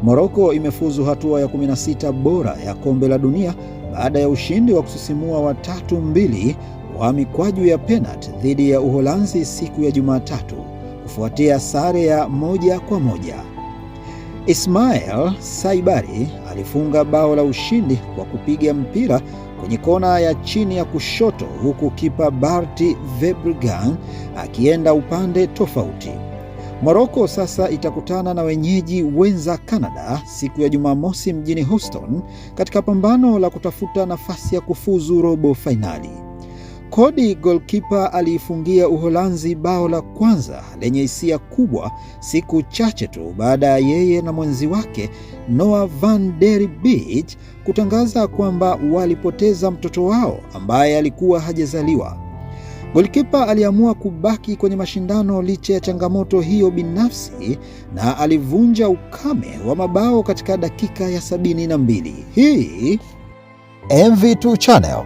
Morocco imefuzu hatua ya 16 bora ya kombe la dunia baada ya ushindi wa kusisimua wa 3-2 wa mikwaju ya penalti dhidi ya Uholanzi siku ya Jumatatu kufuatia sare ya 1-1. Ismail Saibari alifunga bao la ushindi kwa kupiga mpira kwenye kona ya chini ya kushoto, huku kipa Bart Verbruggen akienda upande tofauti. Morocco sasa itakutana na wenyeji wenza Canada siku ya Jumamosi mjini Houston katika pambano la kutafuta nafasi ya kufuzu robo fainali. Cody, goalkeeper, aliifungia Uholanzi bao la kwanza lenye hisia kubwa siku chache tu baada ya yeye na mwenzi wake Noah van der Beek kutangaza kwamba walipoteza mtoto wao ambaye alikuwa hajazaliwa. Goalkeeper aliamua kubaki kwenye mashindano licha ya changamoto hiyo binafsi na alivunja ukame wa mabao katika dakika ya 72. Hii MV2 Channel.